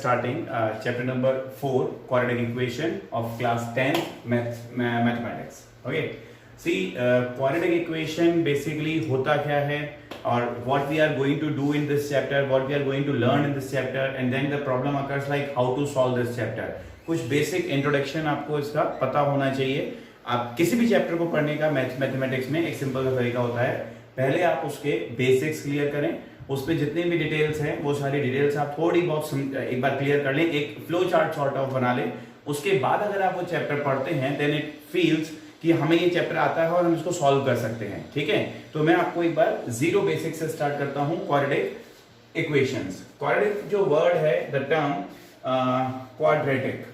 starting chapter number 4, quadratic equation of class 10 mathematics. Okay. See, quadratic equation basically होता क्या है और what we are going to do in this chapter, what we are going to learn in this chapter, and then the problem occurs like how to solve this chapter. कुछ basic introduction आपको इसका पता होना चाहिए. आप किसी भी chapter को पढ़ने का मैथमेटिक्स में एक सिंपल सा तरीका होता है. पहले आप उसके बेसिक्स क्लियर करें, उस पर जितने भी डिटेल्स हैं वो सारी डिटेल्स आप थोड़ी बहुत एक बार क्लियर कर लें, एक फ्लो चार्ट सॉर्ट ऑफ बना लें. उसके बाद अगर आप वो चैप्टर पढ़ते हैं देन इट फील्स कि हमें ये चैप्टर आता है और हम इसको सॉल्व कर सकते हैं. ठीक है, तो मैं आपको एक बार जीरो बेसिक से स्टार्ट करता हूं. Quadratic equations. क्वाड्रेटिक जो वर्ड है, द टर्म क्वाड्रेटिक,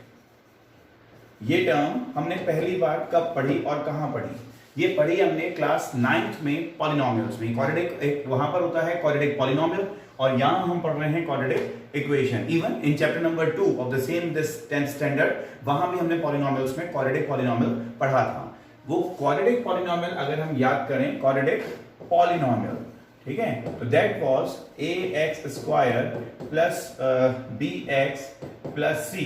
ये टर्म हमने पहली बार कब पढ़ी और कहां पढ़ी? ये पढ़ी हमने क्लास 9th में पॉलिनोमियल्स में. क्वाड्रेटिक एक वहां पर होता है क्वाड्रेटिक पॉलिनोमियल, और यहां हम पढ़ रहे हैं quadratic equation. Even in chapter number 2 of the same this 10th standard वहां भी हमने पॉलिनोमियल्स में क्वाड्रेटिक पॉलिनोमियल पढ़ा था. वो क्वाड्रेटिक पॉलिनोमियल अगर हम याद करें, क्वाड्रेटिक पॉलिनोमियल, ठीक है, तो that was ax² plus bx plus c.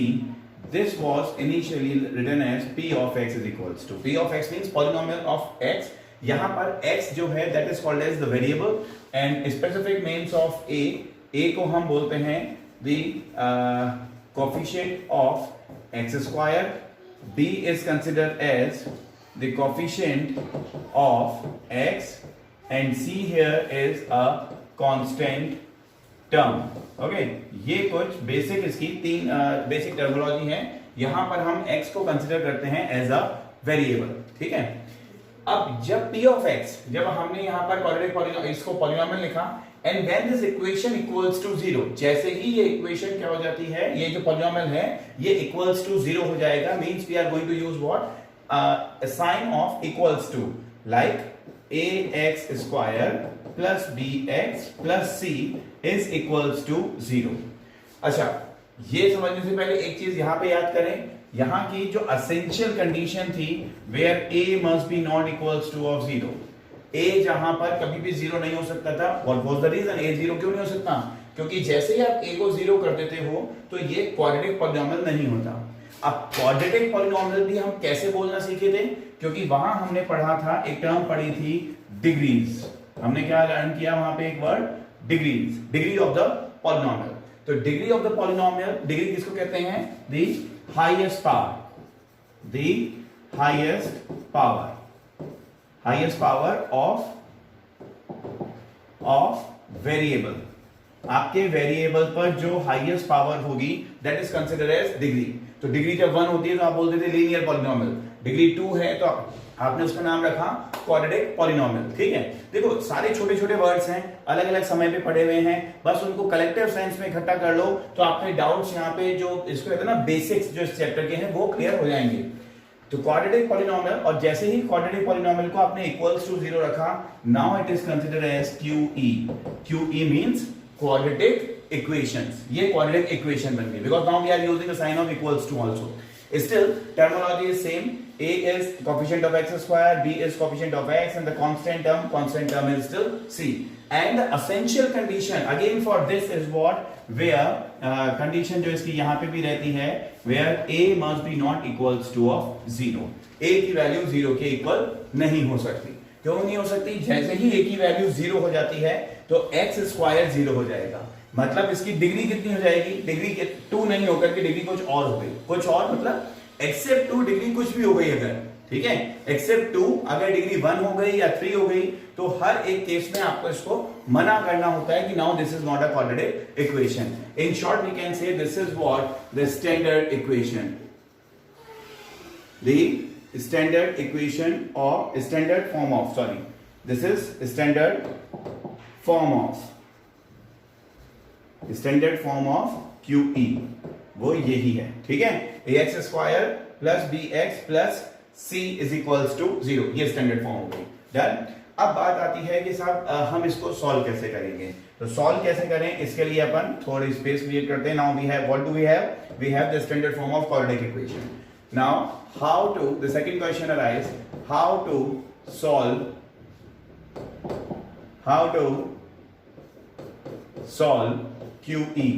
This was initially written as p of x is equals to, p of x means polynomial of x. यहाँ पर x जो है that is called as the variable and specific names of a को हम बोलते हैं the coefficient of x square, b is considered as the coefficient of x and c here is a constant term. Okay, ये कुछ basic इसकी तीन basic terminology है. यहां पर हम x को कंसीडर करते हैं एज अ वेरिएबल. ठीक है, अब जब p ऑफ x, जब हमने यहां पर क्वाड्रेटिक इसको पॉलिनोमियल लिखा and when this equation equals to 0, जैसे ही ये इक्वेशन क्या हो जाती है, ये जो पॉलिनोमियल है ये इक्वल्स टू 0 हो जाएगा. Means we are going to use what, sign of equals to, like ax² plus bx plus c is equals to 0. अच्छा, ये समझने से पहले एक चीज यहां पे याद करें. यहां की जो एसेंशियल कंडीशन थी where a must be not equals to of 0, a जहां पर कभी भी 0 नहीं हो सकता था. what was the reason? a 0 क्यों नहीं हो सकता? क्योंकि जैसे ही आप a को 0 कर देते हो तो ये क्वाड्रेटिक पॉलिनोमियल नहीं होता. अब क्वाड्रेटिक पॉलिनोमियल भी हम कैसे बोलना सीखे थे? क्योंकि वहां हमने पढ़ा था, एक टर्म पढ़ी थी डिग्रीज. हमने क्या लर्न किया वहां पे? एक word degrees, degree of the polynomial. तो degree of the polynomial, degree किसको कहते हैं? The highest power, the highest power, highest power of variable. आपके वेरिएबल पर जो हाईएस्ट पावर होगी that is considered as degree. तो डिग्री जब 1 होती है तो आप बोलते थे लीनियर पॉलिनोमियल. डिग्री 2 है तो आपने उसका नाम रखा क्वाड्रेटिक पॉलिनोमियल. ठीक है, देखो सारे छोटे छोटे वर्ड्स हैं, अलग अलग समय पे पढ़े हुए हैं, बस उनको कलेक्टिव सेंस में इकट्ठा कर लो तो आपके डाउट्स यहाँ पे जो इसको कहते हैं ना बेसिक्स जो इस चैप्टर के हैं वो क्लियर हो जाएंगे. तो क्वाड्रेटिक पॉलिनोमियल, और जैसे ही क्वाड्रेटिक पॉलिनोमियल को आपने इक्वल्स टू 0 रखा, now it is considered as QE. QE means quadratic equations. ये क्वाड्रेटिक इक्वेशन बन गई because now we are using the sign of equals to also. Still, terminology is same. A is coefficient of x², b is coefficient of x, and the constant term is still c. And the essential condition again for this is what, where condition जो इसकी यहाँ पे भी रहती है, where a must be not equals to of 0. a की value 0 के equal नहीं हो सकती. क्यों नहीं हो सकती? जैसे ही a की वैल्यू 0 हो जाती है तो x² 0 हो जाएगा. मतलब इसकी डिग्री कितनी हो जाएगी? डिग्री 2 नहीं होकर के डिग्री कुछ और हो गई. कुछ और मतलब एक्सेप्ट 2 डिग्री कुछ भी हो गई अगर, ठीक है, एक्सेप्ट 2 अगर डिग्री 1 हो गई या 3 हो गई तो हर एक केस में आपको इसको मना करना होता है कि now this is not a quadratic equation. In short we can say this is what, the standard equation. The standard equation और standard form of, sorry, this is standard form of, standard form of QE, वो यही है. ठीक है, ax² plus bx plus c is equals to 0. ये standard form हो गई. Done. अब बात आती है कि साहब हम इसको सॉल्व कैसे करेंगे. तो सॉल्व कैसे करें, इसके लिए अपन थोड़ी स्पेस क्रिएट करते हैं. Now we have, what do we have? We have the standard form of quadratic equation. Now how to, the second question arise, how to solve QE.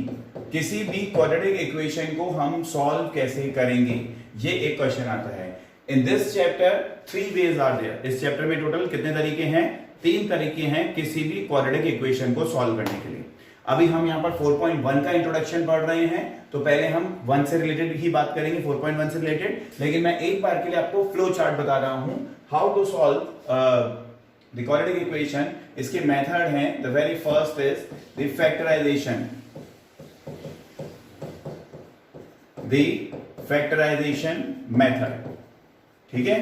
किसी भी क्वाड्रेटिक इक्वेशन को हम सॉल्व कैसे करेंगे, ये एक क्वेश्चन आता है। In this chapter 3 ways are there. इस चैप्टर में टोटल कितने तरीके हैं? 3 तरीके हैं किसी भी क्वाड्रेटिक इक्वेशन को सॉल्व करने के लिए। अभी हम यहाँ पर 4.1 का इंट्रोडक्शन पढ़ रहे हैं, तो पहले हम 1 से रिलेटेड ही बात करेंगे, 4.1 से रिलेटेड। लेकिन मैं एक बार के लिए आपको फ्लो चार्ट बता रहा हूं, how to solve the quadratic equation. इसके मेथड हैं, the very first is the factorisation, method. ठीक है,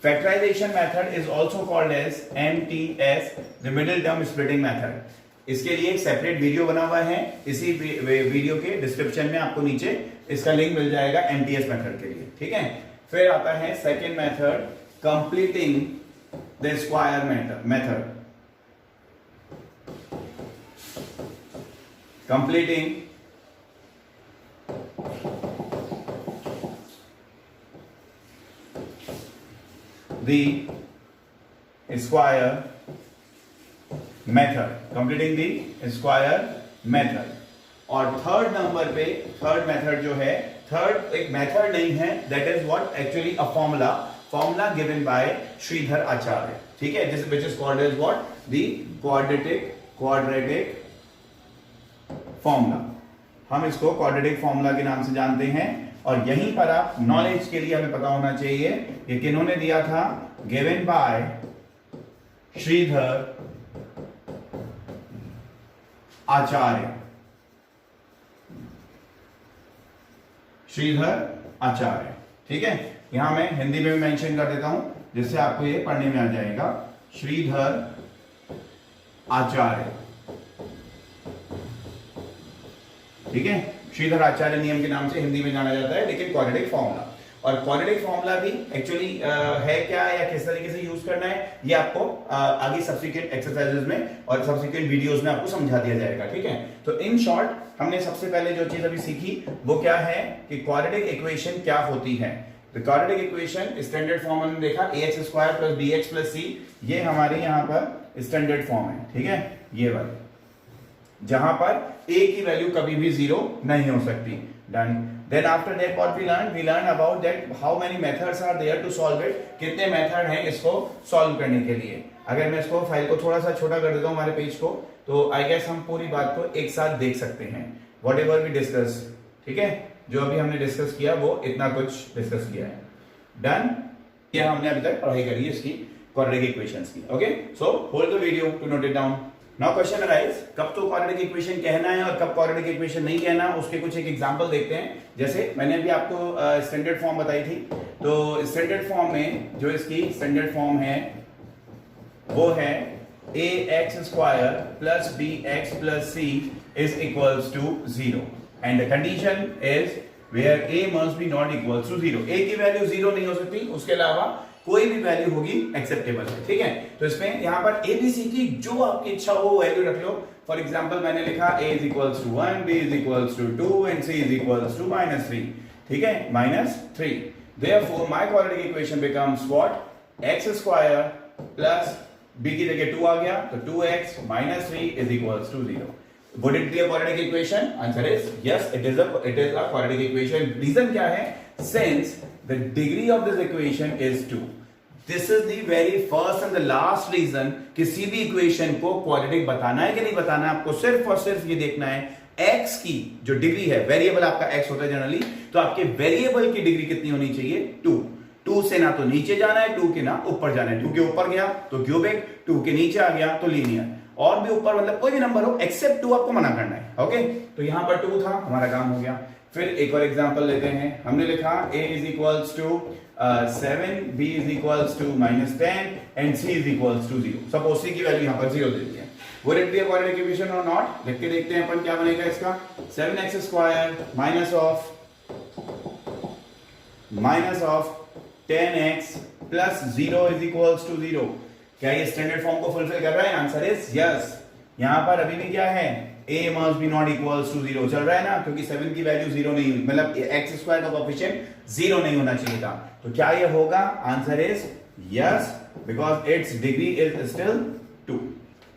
factorisation method is also called as MTS, the middle term splitting method. इसके लिए एक सेपरेट वीडियो बना हुआ है, इसी वीडियो के डिस्क्रिप्शन में आपको नीचे इसका लिंक मिल जाएगा MTS मेथड के लिए। ठीक है, फिर आता है second method, completing the square method. Completing the square method, completing the square method. और थर्ड नंबर पे थर्ड मेथड जो है, थर्ड एक मेथड नहीं है, that is what actually a formula given by Sridhar Acharya. ठीक है, this which is called as what the quadratic formula. हम इसको क्वाड्रेटिक फॉर्मूला के नाम से जानते हैं। और यहीं पर आप नॉलेज के लिए हमें पता होना चाहिए कि किन्होंने दिया था, गिवन बाय श्रीधर आचार्य, श्रीधर आचार्य। ठीक है, यहां मैं हिंदी में भी मेंशन कर देता हूं जिससे आपको ये पढ़ने में आ जाएगा, श्रीधर आचार्य। ठीक है, श्रीधर आचार्य नियम के नाम से हिंदी में जाना जाता है, लेकिन क्वाड्रेटिक फॉर्मूला। और क्वाड्रेटिक फॉर्मूला भी एक्चुअली है क्या या किस तरीके से यूज करना है, ये आपको आगे सब्सिक्वेंट एक्सरसाइजेस में और सब्सिक्वेंट वीडियोस में आपको समझा दिया जाएगा। ठीक है, तो इन शॉर्ट हमने सबसे पहले जो चीज अभी सीखी वो क्या है कि क्वाड्रेटिक इक्वेशन क्या होती है। तो क्वाड्रेटिक इक्वेशन स्टैंडर्ड फॉर्म हमने देखा, ax² + bx + c, ये हमारे यहाँ पर स्टैंडर्ड फॉर्म है। ठीक है, ये वाली जहां पर a की वैल्यू कभी भी 0 नहीं हो सकती। Done. Then after that what we learn about that how many methods are there to solve it, कितने मेथड हैं इसको सॉल्व करने के लिए। अगर मैं इसको फाइल को थोड़ा सा छोटा कर देता हूं हमारे पेज को, तो आई गेस हम पूरी बात को एक साथ देख सकते हैं, वॉट एवर वी डिस्कस। ठीक है, जो अभी हमने डिस्कस किया वो इतना कुछ डिस्कस किया है। डन, ये हमने अभी तक पढ़ाई करी है इसकी क्वाड्रेटिक इक्वेशंस की। Okay, so hold the video to note it down. Now question arise, कब तो क्वाड्रेटिक इक्वेशन कहना है और कब क्वाड्रेटिक इक्वेशन नहीं कहना, उसके कुछ एक एग्जांपल देखते हैं। जैसे मैंने अभी आपको स्टैंडर्ड फॉर्म बताई थी, तो स्टैंडर्ड फॉर्म में जो इसकी स्टैंडर्ड फॉर्म है वो है ax² + bx + c is equals to 0 and the condition is where a must be not equals to 0। a की वैल्यू 0 नहीं हो सकती, उसके अलावा कोई भी वैल्यू होगी एक्सेप्टेबल है। ठीक है, तो इसमें यहां पर a b c की जो आपकी इच्छा हो वो वैल्यू रख लो। फॉर एग्जांपल मैंने लिखा a = 1, b = 2 and c = -3। ठीक है, -3। Therefore my quadratic equation becomes what? x² plus b की जगह 2 आ गया, तो 2x - 3 is equals to 0। Would it be a quadratic equation? Answer is yes, it is a quadratic equation। Reason क्या है? Since the degree of this equation is 2। This is the very first and the last reason किसी भी equation को quadratic बताना है कि नहीं बताना है, आपको सिर्फ और सिर्फ ये देखना है x की जो डिग्री है, वेरिएबल आपका x होता है जनरली, तो आपके वेरिएबल की डिग्री कितनी होनी चाहिए? 2। 2 से ना तो नीचे जाना है, 2 के ना ऊपर जाना है। 2 के ऊपर गया तो क्यूबिक, 2 के नीचे आ गया तो लीनियर, और भी ऊपर मतलब कोई भी नंबर हो एक्सेप्ट 2 आपको मना करना है। ओके, तो यहां पर 2 था, हमारा काम हो गया। फिर एक और एग्जांपल लेते हैं, हमने लिखा a = 7, b = -10 and c = 0। Suppose c की वैल्यू यहां पर 0 दे दी है। Would it be a quadratic equation or not? लिख के देखते हैं अपन क्या बनेगा इसका। 7x² minus of 10x plus 0 is equals to 0। क्या ये स्टैंडर्ड फॉर्म को फुलफिल कर रहा है? Answer is yes. यहां पर अभी भी क्या है? a must be not equals to 0 चल रहा है ना, क्योंकि 7 की वैल्यू 0 नहीं हुई, मतलब x² का कोएफिशिएंट 0 नहीं होना चाहिए था। तो क्या ये होगा? Answer is yes, because it's degree is still 2।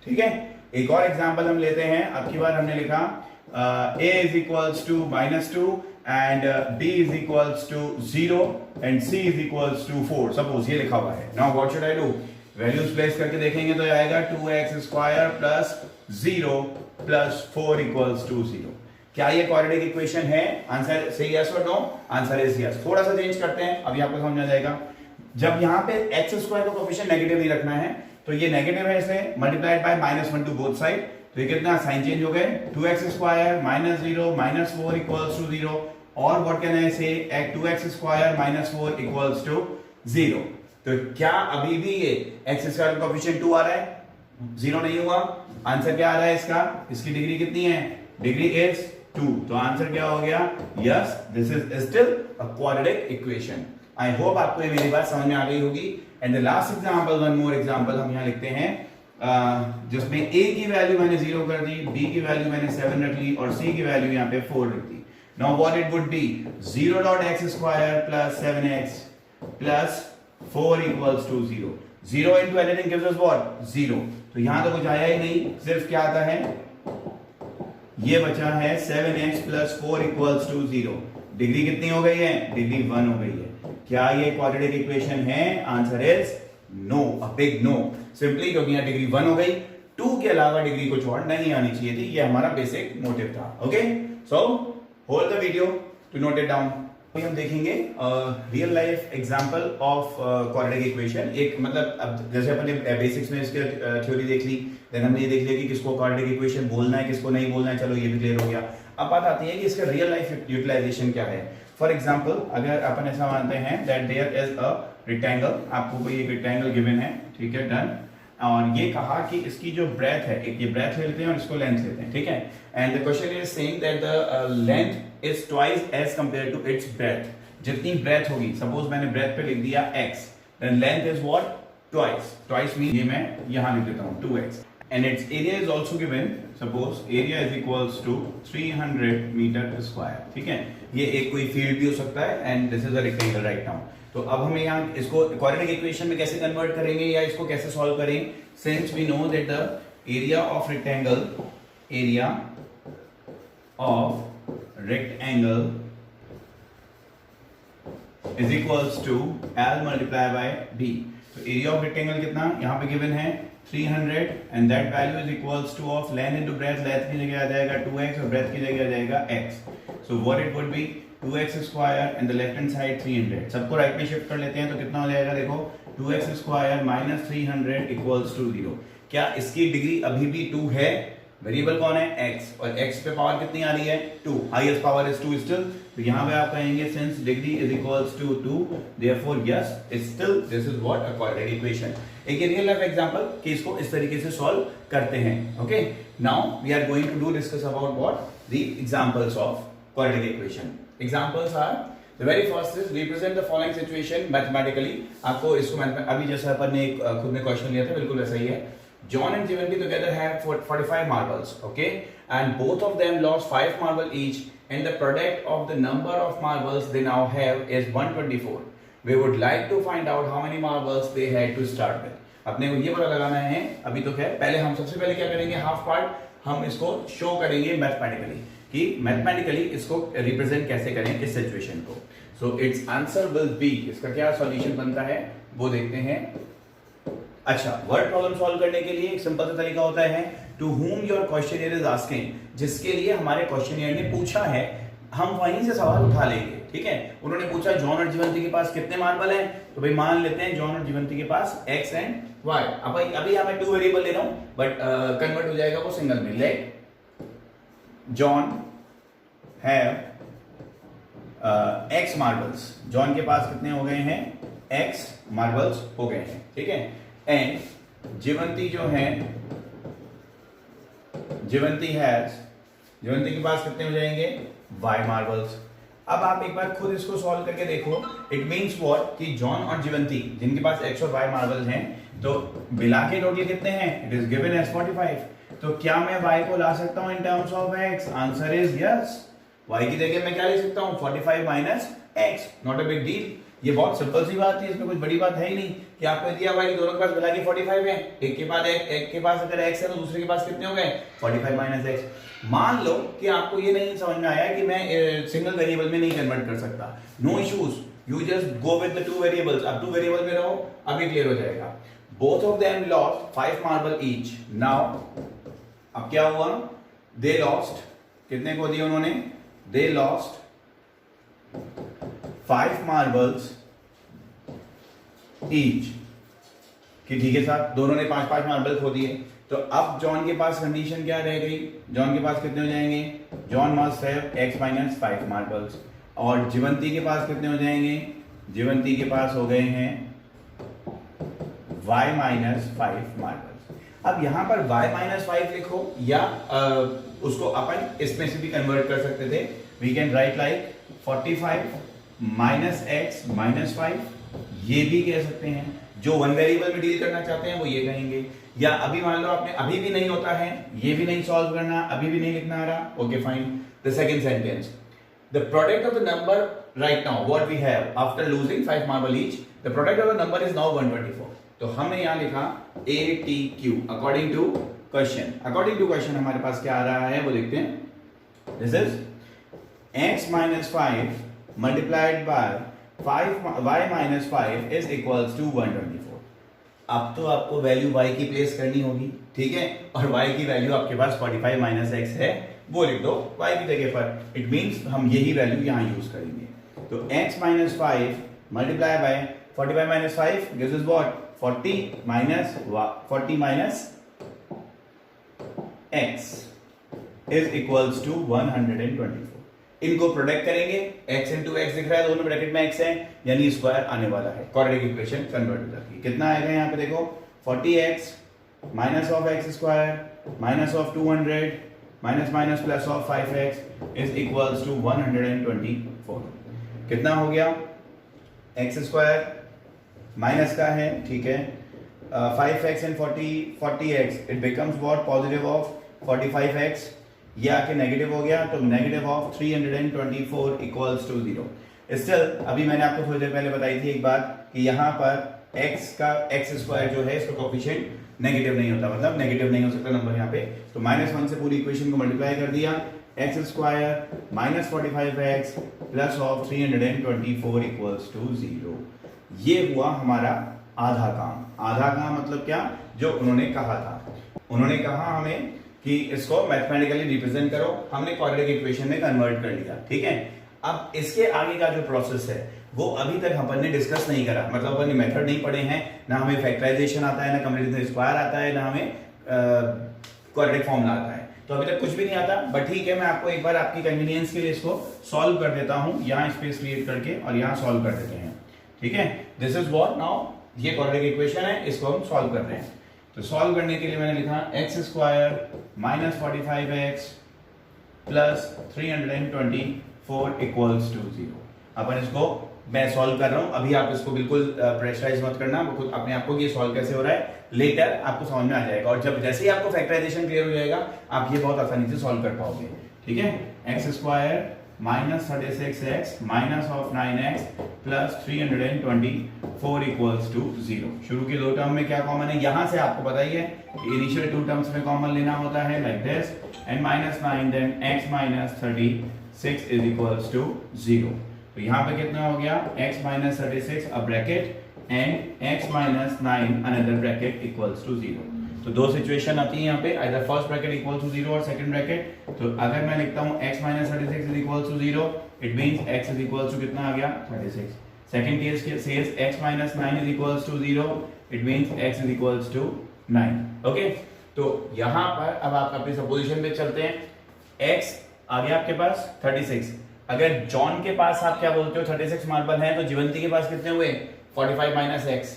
ठीक है, एक और एग्जांपल हम लेते हैं। अब की बार हमने लिखा a is equals to -2 and b is equals to 0 and c is equals to 4. Suppose ये लिखा हुआ है. Now what should I do? Values place करके देखेंगे तो आएगा 2x square plus 0 plus 4 equals to 0. क्या ये क्वाड्रेटिक इक्वेशन है? आंसर से यस और नो. Answer is yes. थोड़ा सा चेंज करते हैं, अभी आपको समझ आ जाएगा. जब यहाँ पे x स्क्वायर का कोएफिशिएंट नेगेटिव नहीं रखना है तो ये नेगेटिव है, इसलिए multiplied by -1 to both side. तो ये कितना साइन चेंज हो गए. 2x स्क्वायर -0 -4 इक्वल्स टू 0 और व्हाट कैन आई से 2x स्क्वायर -4 इक्वल्स टू 0. तो क्या अभी भी ये x स्क्वायर का कोएफिशिएंट 2 आ रहा है? 0 नहीं हुआ. आंसर क्या आ रहा है इसका? इसकी डिग्री कितनी है? Degree is 2. तो आंसर क्या हो गया? Yes, this is still a quadratic equation. I hope आपको ये मेरी बात समझ में आ गई होगी. And the last example, one more example हम यहां लिखते हैं जिसमें a की वैल्यू मैंने 0 कर दी, b की वैल्यू मैंने 7 रख ली और c की वैल्यू यहां पे 4 रख दी. Now what it would be? 0.x square plus 7x plus 4 equals to 0. 0 into anything gives us what? 0. तो यहां तो कुछ आया ही नहीं, सिर्फ क्या आता है? ये बचा है 7x plus 4 equals to 0. Degree कितनी हो गई है? डिग्री 1 हो गई है. क्या ये क्वाड्रेटिक इक्वेशन है? Answer is no, a big no. Simply क्योंकि यहां डिग्री 1 हो गई, 2 के अलावा डिग्री कुछ और नहीं आनी चाहिए थी. ये हमारा बेसिक मोटिव था. Okay, so hold the video to note it down. हम देखेंगे real life example of quadratic equation. एक मतलब अब जैसे अपने बेसिक्स में इसके थ्योरी देख ली, देन हमने ये देख लिया कि किसको क्वाड्रेटिक इक्वेशन बोलना है, किसको नहीं बोलना है. चलो ये भी क्लियर हो गया. अब बात आती है कि इसका रियल लाइफ यूटिलाइजेशन क्या है. फॉर एग्जांपल अगर अपन ऐसा मानते हैं that there is a rectangle, आपको कोई एक रेक्टेंगल गिवन है, ठीक है, डन. और ये कहा कि इसकी जो ब्रेथ है, एक ये ब्रेथ लेते हैं और इसको लेंथ लेते हैं, ठीक है. And the question is saying that the length is twice as compare to its breadth. जितनी ब्रेथ होगी, सपोज मैंने ब्रेथ पे लिख दिया x, then length is what? Twice. Twice mean ये मैं यहां लिख देता हूं 2x. And its area is also given, suppose area is equals to 300 metre square, ठीक है. ये एक कोई फील्ड भी हो सकता है and this is a rectangle right now. तो अब हमें यहाँ इसको क्वाड्रेटिक इक्वेशन में कैसे कन्वर्ट करेंगे या इसको कैसे सॉल्व करें? Since we know that the area of rectangle is equals to L multiply by B. तो एरिया ऑफ रेक्टेंगल कितना यहाँ पे गिवन है? 300 and that value is equals to of length into breadth. Length की जगह आ जाएगा 2x और breath की जगह आ जाएगा x. So what it would B? 2x square and the left hand side 300. सबको राइट में शिफ्ट कर लेते हैं तो कितना हो जाएगा? देखो 2x square minus 300 equals to 0. क्या इसकी डिग्री अभी भी 2 है? वेरिएबल कौन है? x. और x पे पावर कितनी आ रही है? 2. Highest power is 2 still. तो यहां पे आप कहेंगे since degree is equals to 2, therefore yes still this is what? A quadratic equation. एक रियल लाइफ एग्जांपल कि इसको इस तरीके से सॉल्व करते हैं. Okay, now we are going to do discuss about what? The examples of quadratic equation. Examples are, the very first is represent the following situation mathematically. आपको इसको अभी जैसे अपन ने खुद में क्वेश्चन लिया था बिल्कुल वैसा ही है. John and Jivanti together have 45 marbles, okay, and both of them lost 5 marbles each, and the product of the number of marbles they now have is 124. We would like to find out how many marbles they had to start with. अपने को ये पता लगाना है. अभी तो खैर पहले हम सबसे पहले क्या करेंगे? हाफ पार्ट हम इसको शो करेंगे मैथमेटिकली कि मैथमेटिकली इसको रिप्रेजेंट कैसे करें इस सिचुएशन को. So it's answer will be, इसका क्या सॉल्यूशन बनता है वो देखते हैं. अच्छा, वर्ड प्रॉब्लम सॉल्व करने के लिए एक सिंपल सा तरीका होता है to whom your questionnaire is asking. जिसके लिए हमारे क्वेश्चनियर ने पूछा है हम वहीं से सवाल उठा लेंगे, ठीक है. उन्होंने पूछा जॉन और जीवंती के पास कितने मार्बल हैं, तो भाई मान लेते हैं जॉन और जीवंती के पास x एंड y. अब अभी मैं 2 वेरिएबल ले रहा हूं बट कन्वर्ट हो जाएगा वो सिंगल में. Let John have x marbles. John के पास कितने हो गए हैं? x मार्बल्स हो गए हैं, ठीक है. एंड जीवंती जो है, जीवंती के पास कितने हो जाएंगे? y marbles. अब आप एक बार खुद इसको सॉल्व करके देखो. It means what? कि जॉन और जीवंती जिनके पास x और y मार्बल्स हैं, तो मिला के टोटल कितने हैं? It is given as 45. तो क्या मैं y को ला सकता हूं in terms of x? Answer is yes. y की जगह मैं क्या ले सकता हूं? 45 minus x. Not a big deal. ये बहुत सिंपल सी बात है, इसमें कुछ बड़ी बात है ही नहीं कि आपको दिया हुआ है कि दोनों के पास मिला के 45 है, एक के बाद एक के पास अगर x है तो दूसरे के पास कितने हो गए 45 माइनस x। मान लो कि आपको ये नहीं समझ में आया कि मैं सिंगल वेरिएबल में नहीं कन्वर्ट कर सकता, no issues, you just go with the two variables. अब टू वेरिएबल में रहो, अभी क्लियर हो जाएगा। Both of them lost 5 marble each. Now अब क्या हुआ, दे लॉस्ट, कितने को दिए उन्होंने, दे लॉस्ट 5 मार्बल्स ईच, कि ठीक है साहब, दोनों ने 5-5 मार्बल खो दिए। तो अब जॉन के पास कंडीशन क्या रह गई, जॉन के पास कितने हो जाएंगे, John must have x minus 5 marbles. और जीवंती के पास कितने हो जाएंगे, जीवंती के पास हो गए हैं y माइनस 5 मार्बल्स। अब यहां पर y माइनस 5 लिखो या उसको अपन इसमें से भी कन्वर्ट कर सकते थे, we can write like 45 minus x minus 5, ये भी कह सकते हैं। जो वन वेरिएबल में डील करना चाहते हैं वो ये कहेंगे। या अभी मान लो आपने अभी भी नहीं होता है, ये भी नहीं सॉल्व करना, अभी भी नहीं लिखना आ रहा, okay fine. The second sentence, the product of the number right now what we have after losing 5 marble each, the product of the number is now 124। तो हमने यहां लिखा ATQ according to question. According to question हमारे पास क्या आ रहा है वो देखते हैं। This is x minus 5 multiplied by 5 y minus 5 is equals to 124। अब तो आपको वैल्यू y की प्लेस करनी होगी, ठीक है, और y की वैल्यू आपके पास 45 माइनस x है, वो लिख दो y की जगह पर। इट मींस हम यही वैल्यू यहां यूज करेंगे। तो x minus 5 multiply by 45 minus 5 this is what 40 minus x is equals to 124। इनको प्रोडक्ट करेंगे, x इंटू एक्स दिख रहा है, दोनों ब्रैकेट में x है, यानी स्क्वायर आने वाला है, क्वाड्रेटिक इक्वेशन कन्वर्ट हो जाती है। कितना आएगा यहाँ पे देखो, 40x minus of x square minus of 200 minus minus plus of 5x is equals to 124। कितना हो गया, x स्क्वायर माइनस का है, ठीक है, 5x and 40x it becomes what positive of 45x, ये आके नेगेटिव हो गया, तो negative of 324 equals to 0। Still अभी मैंने आपको थोड़ी देर पहले बताई थी एक बात कि यहाँ पर x का x स्क्वायर जो है इसका कोएफिशिएंट नेगेटिव नहीं होता, मतलब नेगेटिव नहीं हो सकता नंबर यहाँ पे। तो -1 से पूरी इक्वेशन को मल्टीप्लाई कर दिया, x square minus 45x plus of 324 equals to 0। ये हुआ हमारा आधा काम। आधा काम मतलब क्या, जो उन्होंने कहा था, उन्होंने कहा हमें कि इसको मैथमेटिकली रिप्रेजेंट करो, हमने क्वाड्रेटिक इक्वेशन में कन्वर्ट कर लिया, ठीक है। अब इसके आगे का जो प्रोसेस है वो अभी तक अपन ने डिस्कस नहीं करा, मतलब अपन ने मेथड नहीं पढ़े हैं, ना हमें फैक्टराइजेशन आता है, ना कम्युनिकेशन स्क्वायर आता है, ना हमें क्वाड्रेटिक फॉर्मूला आता है, तो अभी तक कुछ भी नहीं आता। बट ठीक है, मैं आपको एक बार आपकी कन्वीनियंस के लिए इसको सॉल्व कर देता हूं, यहाँ स्पेस क्रिएट करके और यहाँ सॉल्व कर देते हैं, ठीक है। दिस इज व्हाट नाउ, ये क्वाड्रेटिक इक्वेशन है, इसको हम सॉल्व कर रहे हैं। तो सॉल्व करने के लिए मैंने लिखा x square minus 45x plus 324 equals to 0। अपन इसको मैं सॉल्व कर रहा हूं, अभी आप इसको बिल्कुल प्रेशराइज मत करना, खुद अपने आप को ये सॉल्व कैसे हो रहा है लेटर आपको समझ में आ जाएगा, और जब जैसे ही आपको फैक्टराइजेशन क्लियर हो जाएगा आप ये बहुत आसानी से सॉल्व कर पाओगे, ठीक है। x square minus 36x minus of 9x plus 324 equals to 0। शुरू के दो टर्म में क्या कॉमन है, यहां से आपको पता ही है कि इनिशियल टू टर्म्स में कॉमन लेना होता है, like this, and -9 then x minus 36 is equals to 0। तो यहाँ पे कितना हो गया, x minus 36 a bracket and x minus 9 another bracket equals to 0। तो दो सिचुएशन आती है यहाँ पे, either first bracket equal to 0 और सेकंड ब्रैकेट। तो अगर मैं लिखता हूँ x minus 36 is equal to 0, it means x is equal to कितना आ गया 36। सेकंड केस के says x minus 9 is equal to 0, it means x is equal to 9। Okay, तो यहाँ पर अब आप अपनी सपोजिशन पे चलते हैं। x आ गया आपके पास 36, अगर जॉन के पास आप क्या बोलते हो 36 मार्बल है, तो जीवंती के पास कितने हुए 45 माइनस x,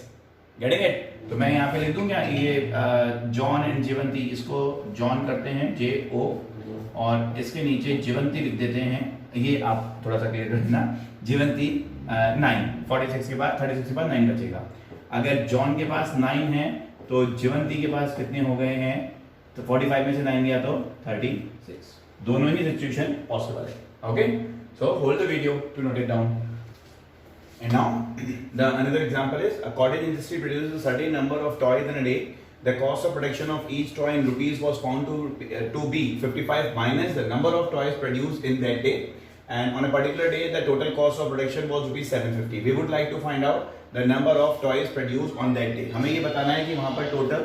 गेटिंग इट। तो मैं यहाँ पे लिख दूं क्या, ये जॉन एंड जीवंती, इसको जॉन करते हैं JO और इसके नीचे जीवंती लिख देते हैं, ये आप थोड़ा सा क्लियर कर देना। जीवंती 9, 46 के बाद 36 के बाद 9 बचेगा। अगर जॉन के पास 9 है तो जीवंती के पास कितने हो गए हैं, तो 45 में से 9 गया तो 36। दोनों ही सिचुएशन पॉसिबल है। Okay, so hold the video to note it down. And now the another example is a cottage industry produces a certain number of toys in a day. The cost of production of each toy in rupees was found to be 55 minus the number of toys produced in that day. And on a particular day, the total cost of production was rupees 750. We would like to find out the number of toys produced on that day. हमें ये बताना है कि वहाँ पर total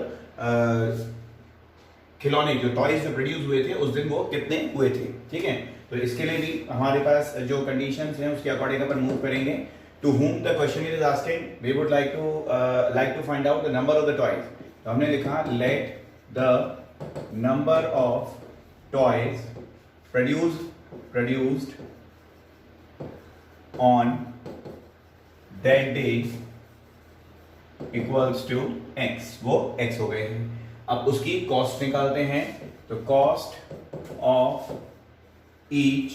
खिलौने जो toys जो प्रोड्यूस हुए थे उस दिन वो कितने हुए थे. ठीक है, तो इसके लिए भी हमारे पास जो कंडीशंस हैं उसके अकॉर्डिंग अपन मूव करेंगे. To whom the question is asking, we would like to find out the number of the toys. तो हमने लिखा let the number of toys produced on that day equals to x. वो x हो गए हैं. अब उसकी कॉस्ट निकालते हैं. तो cost of each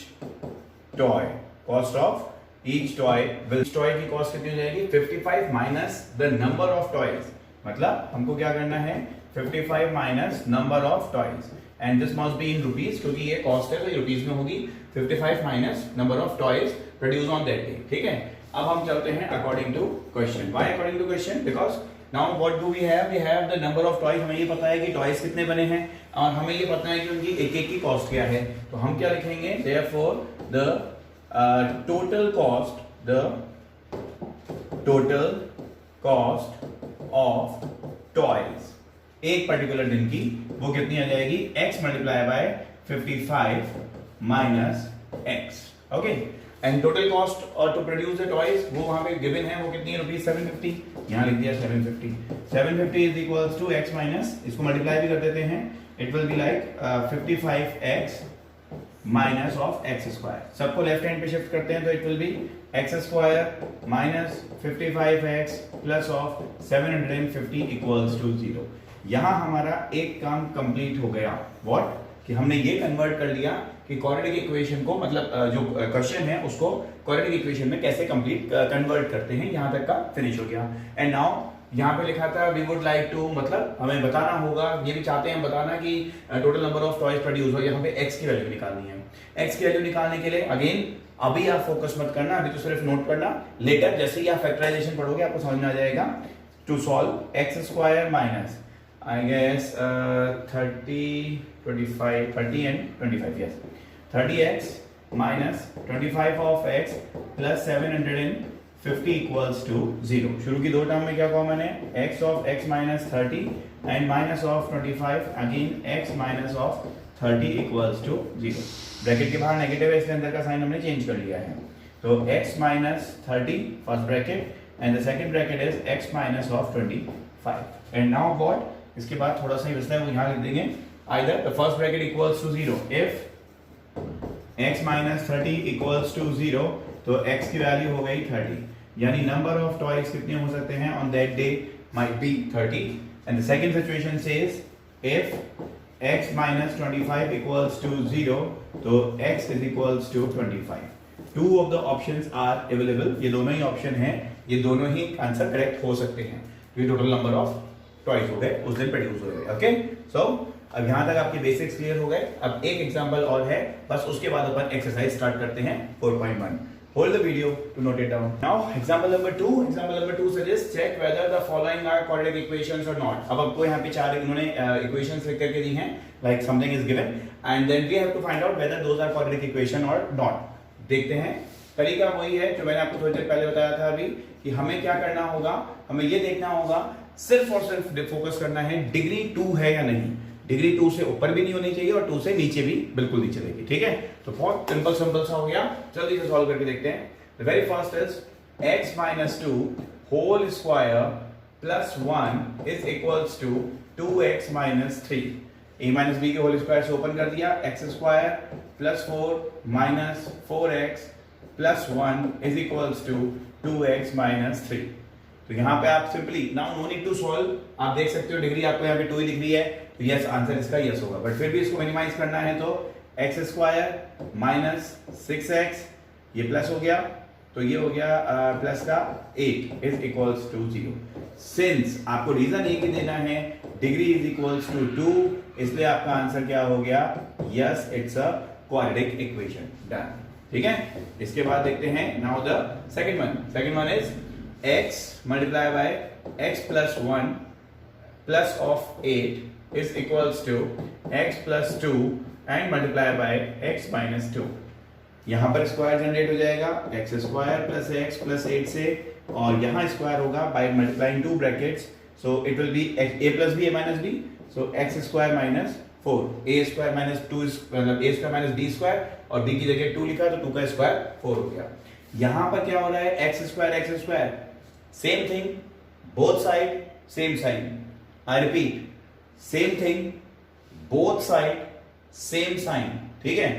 toy, cost of each toy की कॉस्ट कितनी हो जाएगी? 55 minus the number of toys. मतलब हमको क्या करना है? 55 minus number of toys and this must be in rupees, क्योंकि ये कॉस्ट है तो ये रुपीज में होगी. 55 minus number of toys produce on that day. ठीक है, अब हम चलते हैं according to question. Why according to question? Because now what do we have the number of toys. हमें ये पता है कि टॉयज कितने बने हैं और हमें ये पता है कि उनकी एक एक की कॉस्ट क्या है. तो हम क्या लिखेंगे? Therefore the total cost of toys एक पर्टिकुलर दिन की वो कितनी आ जाएगी? x multiply bye 55 minus x. Okay, and total cost और टू प्रोड्यूस द टॉयज वो वहां पे गिवन है, वो कितनी है? रुपीज 750. यहां लिख दिया 750 is equals to x minus, इसको मल्टीप्लाई भी कर देते हैं. It will be like 55x minus of x square. सबको लेफ्ट हैंड पे शिफ्ट करते हैं तो it will be x square minus 55x plus of 750 equals to 0. यहां हमारा एक काम कंप्लीट हो गया. व्हाट? कि हमने ये कन्वर्ट कर लिया कि क्वाड्रेटिक इक्वेशन को, मतलब जो क्वेश्चन है उसको क्वाड्रेटिक इक्वेशन में कैसे कंप्लीट कन्वर्ट करते हैं. यहां तक का फिनिश हो गया. एंड नाउ यहाँ पे लिखा था वी वुड लाइक टू, मतलब हमें बताना होगा, ये भी चाहते हैं बताना कि total number of toys produce हो. यहाँ पे x की वैल्यू निकालनी है. x की वैल्यू निकालने के लिए अगेन अभी आप फोकस मत करना, अभी तो सिर्फ नोट करना. लेटर जैसे ही आप फैक्टराइजेशन पढ़ोगे आपको समझ में आ जाएगा. To solve x square minus I guess 30 and 25, yes 30x minus 25 of x plus 750 equals to 0. शुरू की दो टर्म में क्या कॉमन है? x ऑफ x minus 30 and minus of 25 again x minus of 30 equals to 0. Bracket के बाहर negative है इसलिए अंदर का साइन हमने चेंज कर लिया है. तो x minus 30 first bracket and the second bracket is x minus of 25. And now what? इसके बाद थोड़ा सा ही बचता है, वो यहां लिख देंगे either the first bracket equals to 0 if x minus 30 equals to 0, तो x की वैल्यू हो गई 30. यानी नंबर ऑफ टॉयज कितने हो सकते हैं on that day? might be 30. and the second situation says if x minus 25 equals to 0, तो x is equals to 25. two of the options are available. ये दोनों ही ऑप्शन हैं, ये दोनों ही आंसर करेक्ट हो सकते हैं. ये टोटल नंबर ऑफ टॉयज हो गए उस दिन प्रोड्यूस हो गए. ओके, सो अब यहां तक आपके बेसिक्स क्लियर हो गए. अब एक एग्जांपल और है बस, उसके बाद अपन एक्सरसाइज स्टार्ट करते हैं 4.1. Hold the video to note it down. Now example number 2. Example number 2 suggests check whether the following are quadratic equations or not. अब आपको यहाँ पे चार इन्होंने equations लिख करके दी हैं, like something is given and then we have to find out whether those are quadratic equation or not. देखते हैं. तरीका वही है जो मैंने आपको थोड़ी देर पहले बताया था अभी, कि हमें क्या करना होगा, हमें ये देखना होगा, सिर्फ और सिर्फ फोकस करना है डिग्री 2 है या नहीं. डिग्री 2 से ऊपर भी नहीं होनी चाहिए और 2 से नीचे भी बिल्कुल नहीं चलेगी. ठीक है, तो बहुत सिंपल सा हो गया. जल्दी से सॉल्व करके देखते हैं. The very first is x minus 2 whole square plus 1 is equals to 2x minus 3. a minus b के होल स्क्वायर से ओपन कर दिया, x square plus 4 minus 4x plus 1 is equals to 2x minus 3. तो यहाँ पे आप simply now no need to solve, आप देख सकते हो डिग्री आपको यहाँ पे 2 ही दिख रही है, तो यस आंसर इसका यस होगा. बट फिर भी इसको मिनिमाइज करना है तो एक्स स्क्वायर माइनस 6x ये प्लस हो गया, तो ये हो गया प्लस का 8 इज इक्वल्स टू 0. सिंस आपको रीजन एक ही देना है, डिग्री इज इक्वल्स टू 2, इसलिए आपका आंसर क्या हो गया? Yes, it's a quadratic equation. Done. ठीक है, इसके बाद देखते हैं now the second one is x multiply by x plus 1 plus of 8 is equals to x plus 2 and multiply by x minus 2। यहां पर स्क्वायर जनरेट हो जाएगा x square plus x plus 8 से, और यहां स्क्वायर होगा by multiplying two brackets, so it will be a plus b a minus b, so x square minus 4, a square minus 2 मतलब a square minus b square, और b की जगह 2 लिखा तो 2 का स्क्वायर 4 हो गया। यहां पर क्या हो रहा है, x square same thing, both side same sign. I repeat, same thing, both side same sign, ठीक है,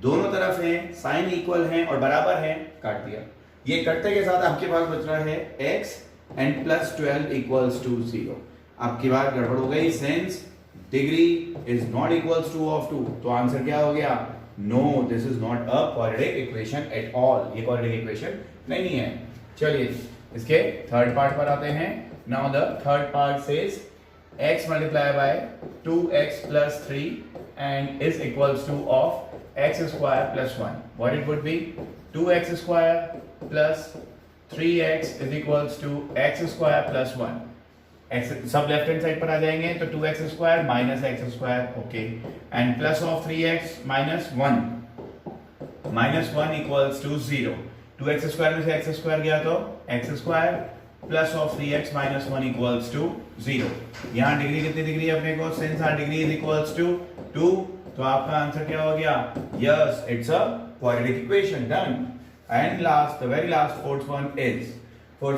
दोनों तरफ है, साइन इक्वल है और बराबर है, काट दिया। ये कटने के साथ आपके पास बच रहा है x and plus 12 equals to 0। आपकी बात गड़बड़ हो गई, since degree is not equals to of 2, तो आंसर क्या हो गया, no, this is not a quadratic equation at all, ये क्वाड्रेटिक इक्वेशन नहीं है। चलिए इसके थर्ड पार्ट पर आते हैं। Now the third part says x multiply by 2x plus 3 and is equals to of x square plus 1. What it would be? 2x square plus 3x is equals to x square plus 1. x सब left hand side पर आ जाएंगे तो 2x square minus x square, okay, and plus of 3x minus 1 equals to 0। 2x square में से x square गया तो x square plus of 3x minus 1 equals to 0। यहाँ डिग्री कितनी दिख रही है अपने को, since our degree is equals to 2, तो आपका आंसर क्या हो गया, yes, it's a quadratic equation, done. And last, the very last fourth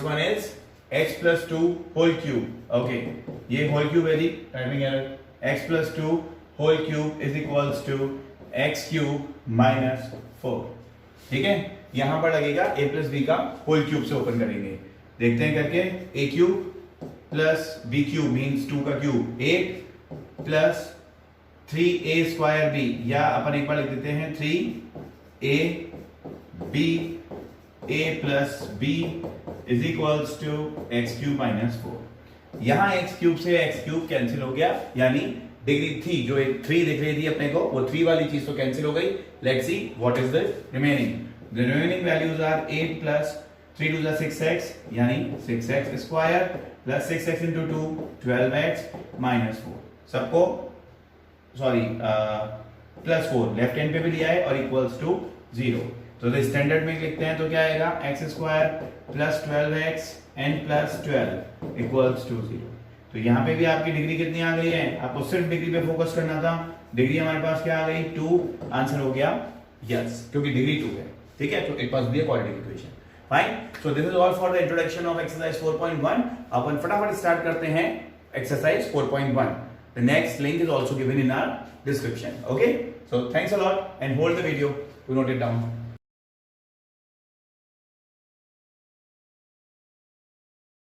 one is x plus 2 whole cube, okay, ये whole cube है जी, timing error, x plus 2 whole cube is equals to x cube minus 4, ठीक है। यहां पर लगेगा a plus b का whole cube से open करेंगे, देखते हैं करके, a cube plus b cube means 2 का cube 8 plus 3a square b, या अपन एक बार लिख देते हैं 3a b a plus b is equals to x cube minus 4। यहां x क्यूब से x क्यूब कैंसिल हो गया, यानी डिग्री थी जो एक 3 दिख रही थी अपने को, वो 3 वाली चीज तो कैंसिल हो गई। Let's see what is the remaining. The remaining values are 8 plus 3 to the 6x, यानी 6x square plus 6x into 2 12x minus 4, सबको सॉरी प्लस 4 लेफ्ट हैंड पे भी लिया है और इक्वल्स टू 0। तो स्टैंडर्ड में लिखते हैं तो क्या आएगा, x square plus 12x and plus 12 equals to 0। तो यहाँ पे भी आपकी डिग्री कितनी आ गई है, आपको सिर्फ डिग्री पे फोकस करना था। डिग्री हमारे पास क्या आ गई, 2, आंसर हो गया यस, क्योंकि डिग्री 2 है, ठीक है। तो it must be a quadratic equation, fine. So this is all for the introduction of exercise 4.1। अपन फटाफट स्टार्ट करते हैं exercise 4.1। The next link is also given in our description, okay. So thanks a lot and hold the video to note it down.